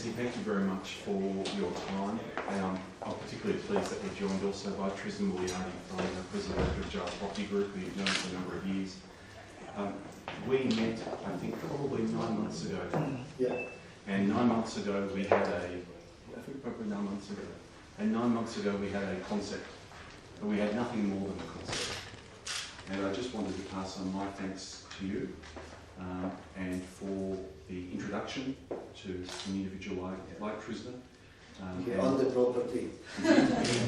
Excellency, thank you very much for your time. I'm particularly pleased that we're joined also by Tristan Williardi from the President of Jar's Property Group, who you've known for a number of years. We met, I think, probably 9 months ago. Yeah. And 9 months ago we had probably 9 months ago. And 9 months ago we had a concept, but we had nothing more than a concept. And I just wanted to pass on my thanks to you and for the introduction to an individual like Tristan. He owns the property.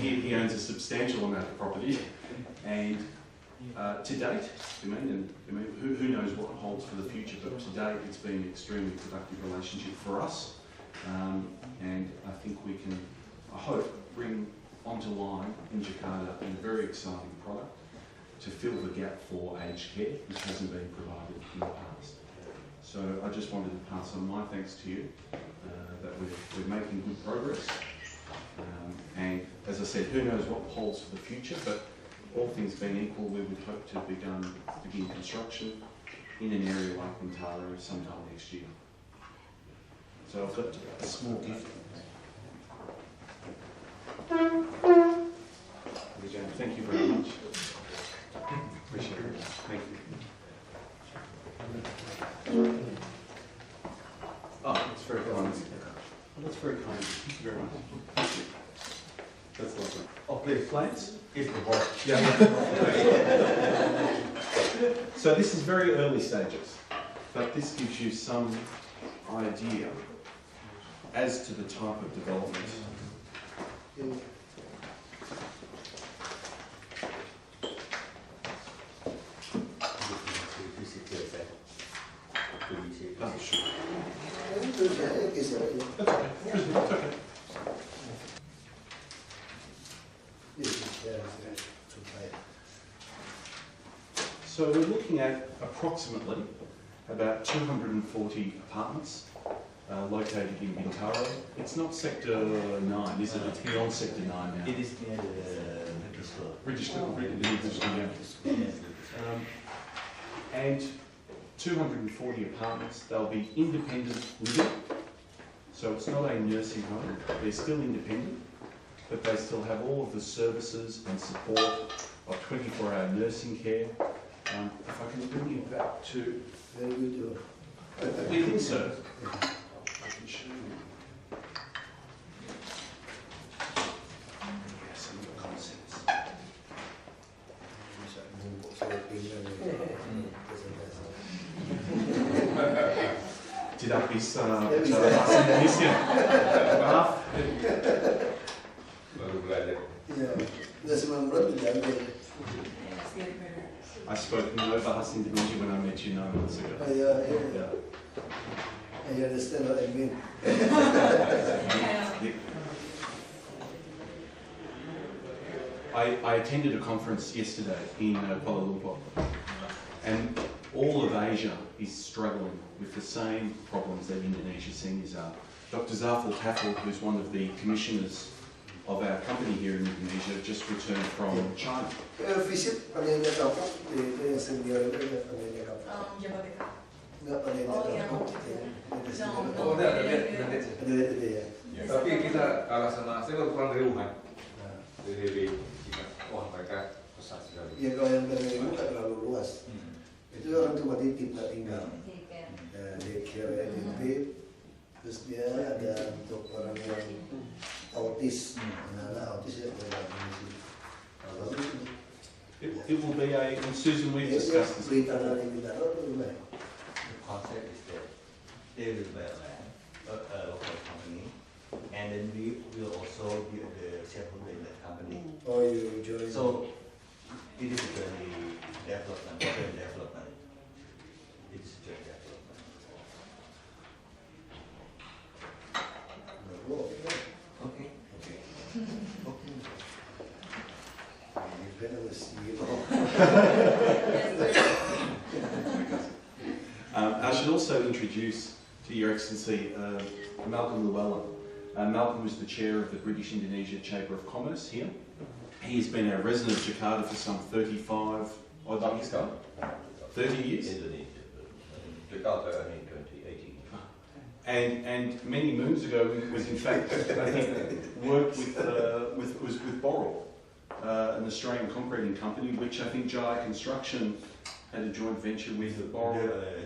He owns a substantial amount of property, and to date, who knows what holds for the future, but to date it's been an extremely productive relationship for us, and I think we can, I hope, bring onto line in Jakarta a very exciting product to fill the gap for aged care, which hasn't been provided in the past. So I just wanted to pass on my thanks to you, that we're making good progress. And as I said, who knows what holds for the future, but all things being equal, we would hope to begin construction in an area like Mentaro sometime next year. So I've got a small gift. Thank you very much. Appreciate it. Thank you. Oh, that's very kind. Oh, that's very kind. Thank you very much. Thank you. That's lovely. Oh, please, plants? Yeah. So this is very early stages, but this gives you some idea as to the type of development. Oh, sure. That's okay. So we're looking at approximately about 240 apartments located in Bintaro. It's not Sector 9, is it? It's beyond Sector 9 now. It is near the British Columbia. And 240 apartments. They'll be independent living. So it's not a nursing home. They're still independent, but they still have all of the services and support of 24-hour nursing care. If I can bring you back to the insert, I can show you some of the concepts. Tidak bisa bicara bahasa Indonesia. Maaf. Baru belajar. Iya, udah 9 bulan belajar. I spoke no Bahasa Indonesia when I met you 9 months ago. Yeah. I understand what I mean. I attended a conference yesterday in Kuala Lumpur, and all of Asia is struggling with the same problems that Indonesia seniors are. Dr. Zafal Tafel, who's one of the commissioners of our company here in Indonesia, just returned from China. Visit panelnya kampung, itu yang senior itu ya panelnya kampung. Jakarta. Enggak panelnya kampung. Oh, ada ya. Tapi kita kalah sama, saya baru pulang dari Wuhan. Dari China. Wah, mereka besar sekali. Ya kalau yang dari Wuhan kan terlalu luas. Itu orang cuma titip tak tinggal. Dia kira titip. Terus dia ada untuk orang yang autis, anak autis ya boleh It will be a, and Susan, we've discussed this. Beli tanah yang kita tahu tu The concept is that they will buy land, a local company, and then we will also be the shareholder in that company. Oh, you join. So it is a joint development. It is a joint development. Okay. I should also introduce to Your Excellency Malcolm Llewellyn. Malcolm was the chair of the British Indonesia Chamber of Commerce here. He has been a resident of Jakarta for some 35 years. 30 years? Jakarta in 2018. And many moons ago was in fact, I think, worked with Boral, an Australian concreting company, which I think Jai Construction had a joint venture with Boral.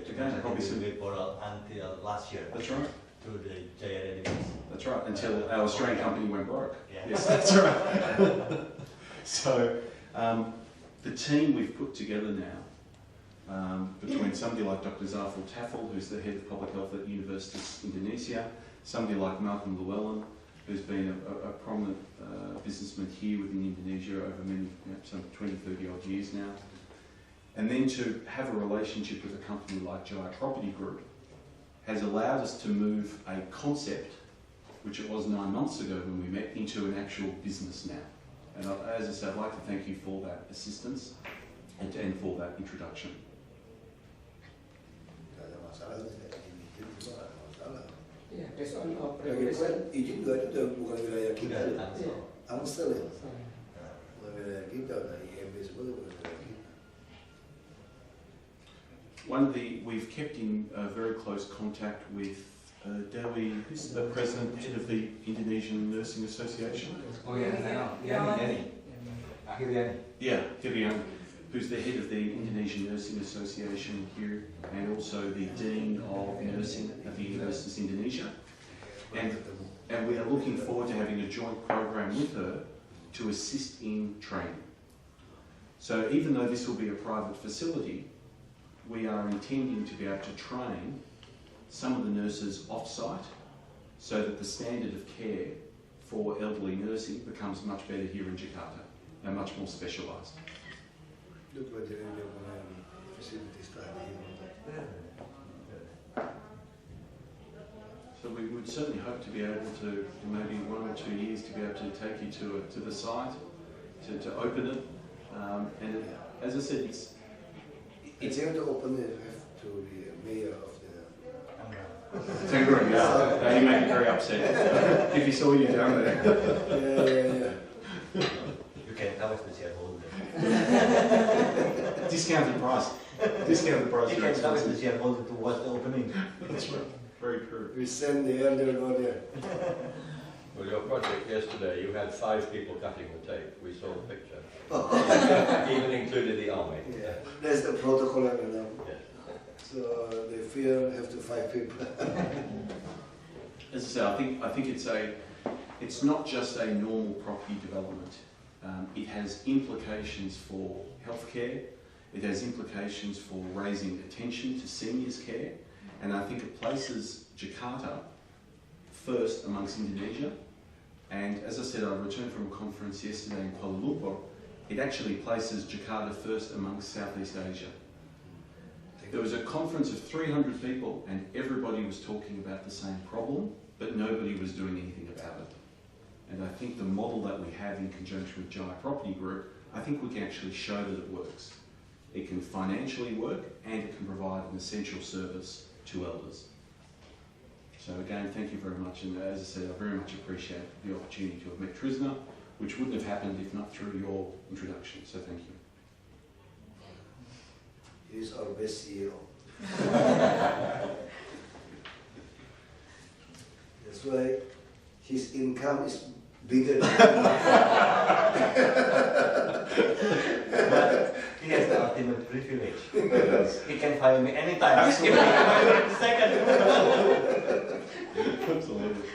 Again, probably some with Boral until last year. That's right. Through the JRA. That's right. Until our Australian company went broke. Yeah. Yes, that's right. So the team we've put together now, between somebody like Dr. Zafrul Taffel, who's the head of public health at Universitas Indonesia, somebody like Malcolm Llewellyn, who's been a prominent businessman here within Indonesia over many, some 20, 30 odd years now, and then to have a relationship with a company like Jai Property Group has allowed us to move a concept, which it was 9 months ago when we met, into an actual business now. And as I said, I'd like to thank you for that assistance and for that introduction. Yeah, based on our Lagi previous. kan izin juga itu bukan wilayah kita. Udah langsung. Amstel ya. Bukan wilayah kita, nah IMB sebetulnya bukan wilayah kita. We've kept in very close contact with Dewi, who's the president, head of the Indonesian Nursing Association. Oh yeah, I know. Yani. Akhirnya. Yeah, Hirian, who's the head of the Indonesian Nursing Association here, and also the Dean of Nursing at the Universitas Indonesia. And we are looking forward to having a joint program with her to assist in training. So even though this will be a private facility, we are intending to be able to train some of the nurses off-site so that the standard of care for elderly nursing becomes much better here in Jakarta and much more specialised. Itu pelajaran dia punya facilities tadi. So we would certainly hope to be able to, in maybe 1 or 2 years, to be able to take you to the site, to open it. And as I said, It's here to open it to the mayor of the. Tenggara, yeah. He made me very upset if he saw you down there. Yeah. You can come as the shareholder. Discounted price. Discounted price. You can come as the shareholder to watch the opening. That's right. Very true. We send the elder go there. Well, your project yesterday, you had 5 people cutting the tape. We saw the picture. Even included the army. Yeah, that's the protocol I know. Yes. So they fear have to fight people. As I say, I think it's not just a normal property development. It has implications for healthcare. It has implications for raising attention to seniors' care, and I think it places Jakarta first amongst Indonesia. And as I said, I returned from a conference yesterday in Kuala Lumpur. It actually places Jakarta first amongst Southeast Asia. There was a conference of 300 people and everybody was talking about the same problem, but nobody was doing anything about it. And I think the model that we have in conjunction with Jai Property Group, I think we can actually show that it works. It can financially work and it can provide an essential service to elders. So again, thank you very much, and as I said, I very much appreciate the opportunity to have met Trisna, which wouldn't have happened if not through your introduction, so thank you. He's our best CEO. That's why his income is bigger than But he has the ultimate privilege. He can fire me anytime. Just give me a second. Absolutely.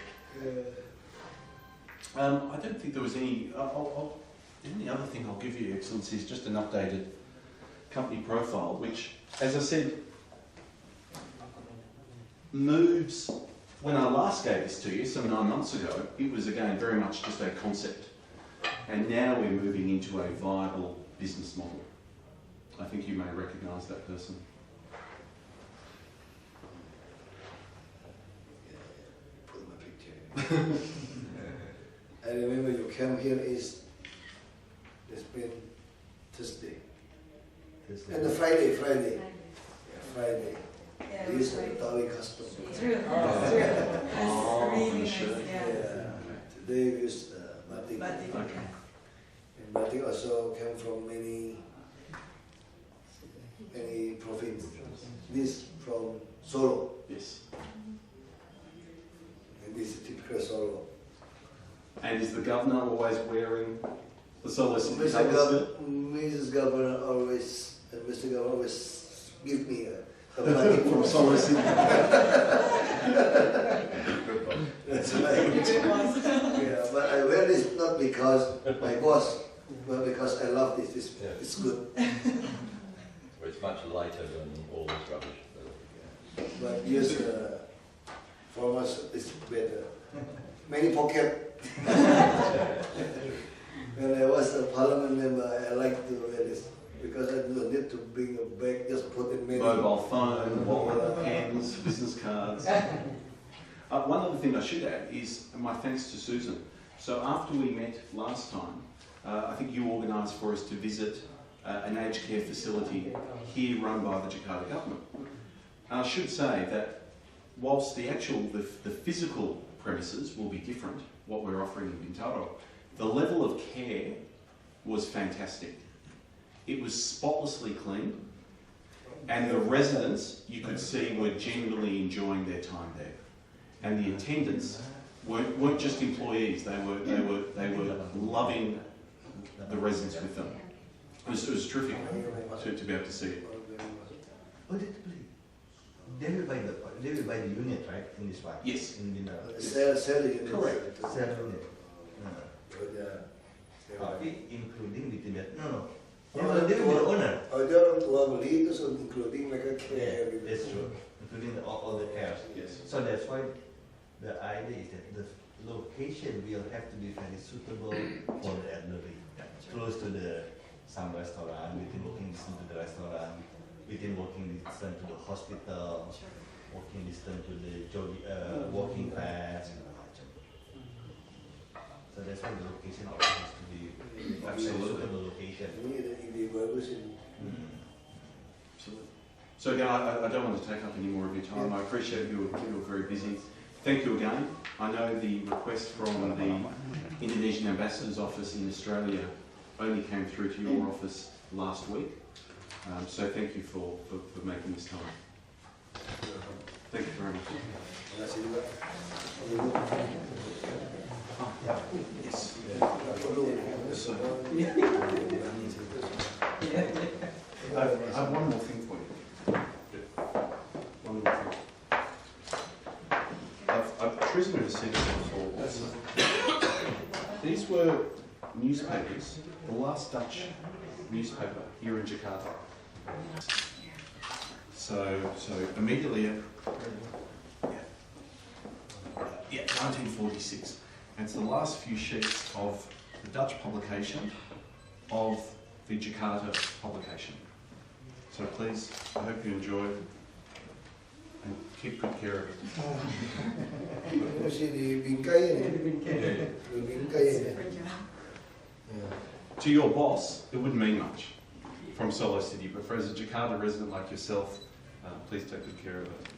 I don't think there was any. The only other thing I'll give you, Excellency, is just an updated company profile, which, as I said, moves. When I last gave this to you, some 9 months ago, it was again very much just a concept, and now we're moving into a viable business model. I think you may recognise that person. Put my picture. I remember you came here is it's been Thursday. And the Friday. Yeah, Friday. Yeah, This is right. Italian custom. True. That's really nice. sure. Yeah. Today we used batik. Batik. Okay. And batik also came from many provinces. This from Solo. Yes. visited Solo. And is the governor always wearing the Solo City Mr. colours? Mrs. Governor always, and Mr. Governor always give me a blanket From Solo City. Good one. That's right. Yeah, but I wear this not because my boss, but because I love this. It's good. Well, it's much lighter than all this rubbish. But yes, for us it's better. Many pocket. When I was a parliament member, I like to wear this because I don't need to bring a bag, just put in many. Mobile phone, wallet, pens, business cards. One other thing I should add is my thanks to Susan. So after we met last time, I think you organised for us to visit an aged care facility here run by the Jakarta government. And I should say that whilst the physical premises will be different, what we're offering in Bintaro, the level of care was fantastic. It was spotlessly clean, and the residents, you could see, were genuinely enjoying their time there. And the attendants weren't just employees; they were loving the residents with them. It was terrific to be able to see it. Oh, they will buy the unit, right? In this one. Yes. In the Sell units. Correct. sell unit. Including within that. No. They will be the owner. Oh, dia orang tua beli itu so including mereka care. Yeah, that's true. Including all the cares. Yes. So that's why the idea is that the location will have to be very suitable for the elderly. Close to some restaurant, within walking distance to the restaurant, within walking distance to the hospital, walking distance to the walking path. So that's why the location also has to be a suitable location. Ini ide bagus ini. Absolutely. So again, I don't want to take up any more of your time. I appreciate you're very busy. Thank you again. I know the request from the Indonesian Ambassador's office in Australia only came through to your office last week. So thank you for making this time. Thank you very much. Terima kasih juga. Yes. So, I have one more thing for you. One more thing. I've chosen to see this before also. These were newspapers, the last Dutch newspaper here in Jakarta. So immediately, 1946. And it's the last few sheets of the Dutch publication of the Jakarta publication. So please, I hope you enjoy and keep good care of it. Mesti dibingkai ini. Dibingkai ini. To your boss, it wouldn't mean much from Solo City, but for as a Jakarta resident like yourself, please take good care of it.